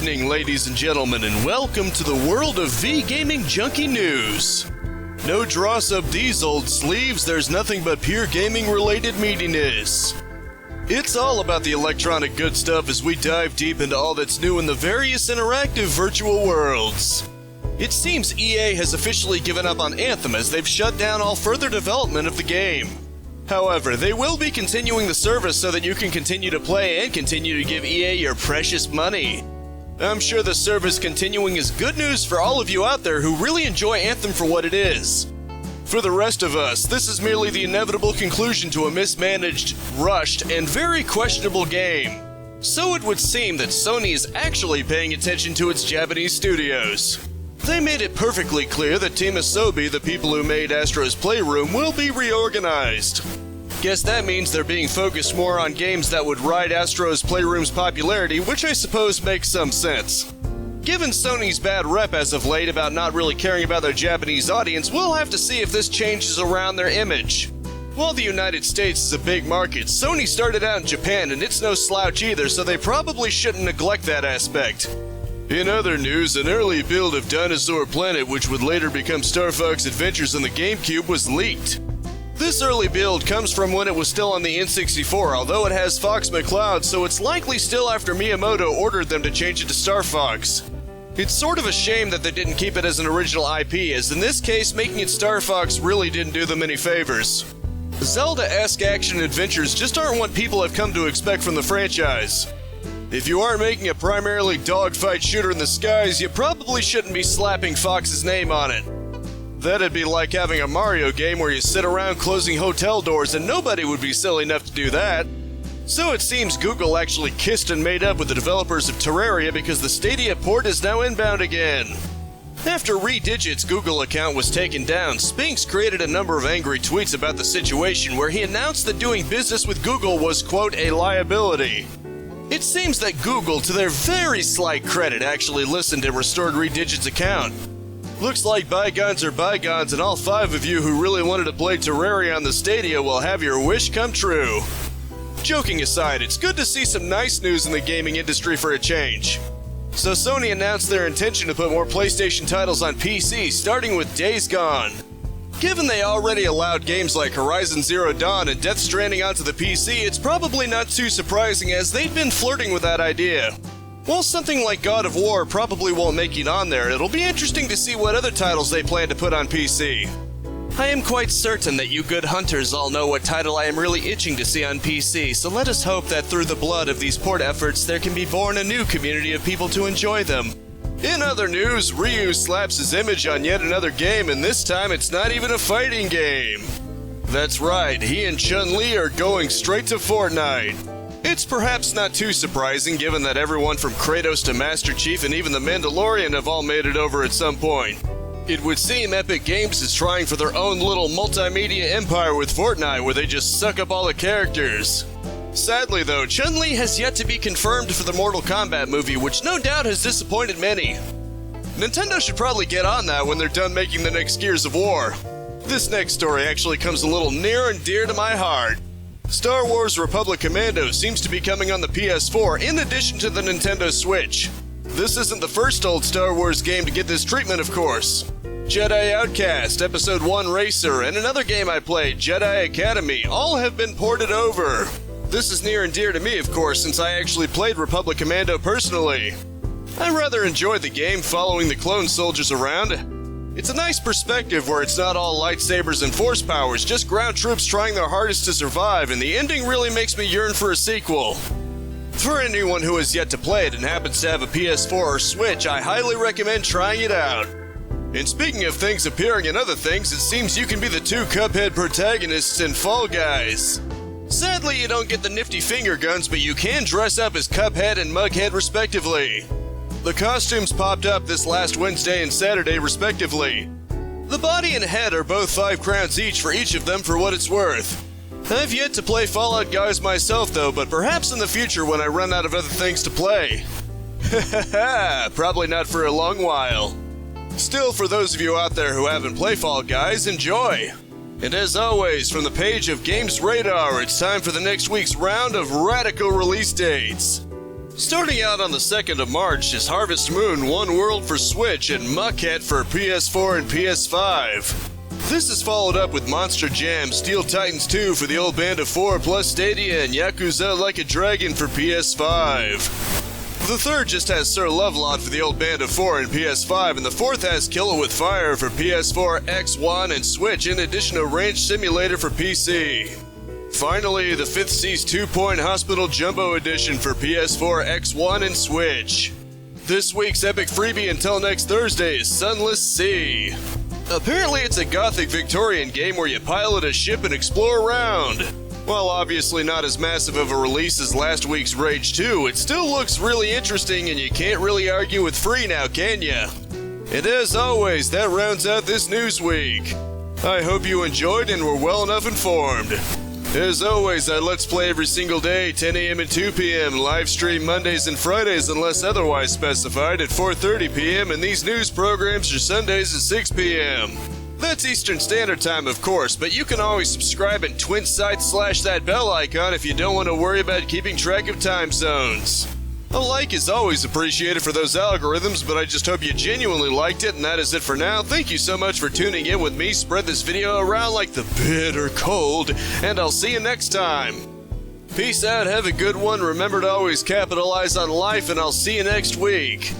evening, ladies and gentlemen, and welcome to the world of V-Gaming Junkie News. No dross up these old sleeves, there's nothing but pure gaming-related meatiness. It's all about the electronic good stuff as we dive deep into all that's new in the various interactive virtual worlds. It seems EA has officially given up on Anthem as they've shut down all further development of the game. However, they will be continuing the service so that you can continue to play and continue to give EA your precious money. I'm sure the service continuing is good news for all of you out there who really enjoy Anthem for what it is. For the rest of us, this is merely the inevitable conclusion to a mismanaged, rushed, and very questionable game. So it would seem that Sony is actually paying attention to its Japanese studios. They made it perfectly clear that Team Asobi, the people who made Astro's Playroom, will be reorganized. Guess that means they're being focused more on games that would ride Astro's Playroom's popularity, which I suppose makes some sense. Given Sony's bad rep as of late about not really caring about their Japanese audience, we'll have to see if this changes around their image. While the United States is a big market, Sony started out in Japan and it's no slouch either, so they probably shouldn't neglect that aspect. In other news, an early build of Dinosaur Planet, which would later become Star Fox Adventures on the GameCube, was leaked. This early build comes from when it was still on the N64, although it has Fox McCloud, so it's likely still after Miyamoto ordered them to change it to Star Fox. It's sort of a shame that they didn't keep it as an original IP, as in this case, making it Star Fox really didn't do them any favors. Zelda-esque action adventures just aren't what people have come to expect from the franchise. If you aren't making a primarily dogfight shooter in the skies, you probably shouldn't be slapping Fox's name on it. That'd be like having a Mario game where you sit around closing hotel doors and nobody would be silly enough to do that. So it seems Google actually kissed and made up with the developers of Terraria because the Stadia port is now inbound again. After Redigit's Google account was taken down, Spinks created a number of angry tweets about the situation where he announced that doing business with Google was, quote, a liability. It seems that Google, to their very slight credit, actually listened and restored Redigit's account. Looks like bygones are bygones, and all 5 of you who really wanted to play Terraria on the Stadia will have your wish come true. Joking aside, it's good to see some nice news in the gaming industry for a change. So Sony announced their intention to put more PlayStation titles on PC, starting with Days Gone. Given they already allowed games like Horizon Zero Dawn and Death Stranding onto the PC, it's probably not too surprising as they've been flirting with that idea. While something like God of War probably won't make it on there, it'll be interesting to see what other titles they plan to put on PC. I am quite certain that you good hunters all know what title I am really itching to see on PC, so let us hope that through the blood of these port efforts there can be born a new community of people to enjoy them. In other news, Ryu slaps his image on yet another game, and this time it's not even a fighting game. That's right, he and Chun-Li are going straight to Fortnite. It's perhaps not too surprising given that everyone from Kratos to Master Chief and even the Mandalorian have all made it over at some point. It would seem Epic Games is trying for their own little multimedia empire with Fortnite where they just suck up all the characters. Sadly though, Chun-Li has yet to be confirmed for the Mortal Kombat movie, which no doubt has disappointed many. Nintendo should probably get on that when they're done making the next Gears of War. This next story actually comes a little near and dear to my heart. Star Wars Republic Commando seems to be coming on the PS4 in addition to the Nintendo Switch. This isn't the first old Star Wars game to get this treatment, of course. Jedi Outcast, Episode 1 Racer, and another game I played, Jedi Academy, all have been ported over. This is near and dear to me, of course, since I actually played Republic Commando personally. I rather enjoyed the game following the clone soldiers around. It's a nice perspective where it's not all lightsabers and force powers, just ground troops trying their hardest to survive, and the ending really makes me yearn for a sequel. For anyone who has yet to play it and happens to have a PS4 or Switch, I highly recommend trying it out. And speaking of things appearing in other things, it seems you can be the 2 Cuphead protagonists in Fall Guys. Sadly, you don't get the nifty finger guns, but you can dress up as Cuphead and Mughead respectively. The costumes popped up this last Wednesday and Saturday respectively. The body and head are both 5 crowns each for each of them for what it's worth. I've yet to play Fallout Guys myself though, but perhaps in the future when I run out of other things to play. Hahaha, probably not for a long while. Still, for those of you out there who haven't played Fall Guys, enjoy! And as always, from the page of Games Radar, it's time for the next week's round of radical release dates. Starting out on the 2nd of March is Harvest Moon One World for Switch and Muckhead for PS4 and PS5. This is followed up with Monster Jam Steel Titans 2 for the old Band of 4 plus Stadia and Yakuza Like a Dragon for PS5. The third just has Sir Lovelot for the old Band of 4 and PS5, and the fourth has Kill It With Fire for PS4, X1, and Switch, in addition to Ranch Simulator for PC. Finally, the fifth sees 2 Point Hospital Jumbo Edition for PS4, X1, and Switch. This week's epic freebie until next Thursday is Sunless Sea. Apparently it's a gothic Victorian game where you pilot a ship and explore around. While obviously not as massive of a release as last week's Rage 2, it still looks really interesting and you can't really argue with free now, can ya? And as always, that rounds out this news week. I hope you enjoyed and were well enough informed. As always, I Let's Play every single day, 10 a.m. and 2 p.m., live stream Mondays and Fridays unless otherwise specified at 4:30 p.m., and these news programs are Sundays at 6 p.m. That's Eastern Standard Time, of course, but you can always subscribe and twin site / that bell icon if you don't want to worry about keeping track of time zones. A like is always appreciated for those algorithms, but I just hope you genuinely liked it, and that is it for now. Thank you so much for tuning in with me. Spread this video around like the bitter cold, and I'll see you next time. Peace out, have a good one, remember to always capitalize on life, and I'll see you next week.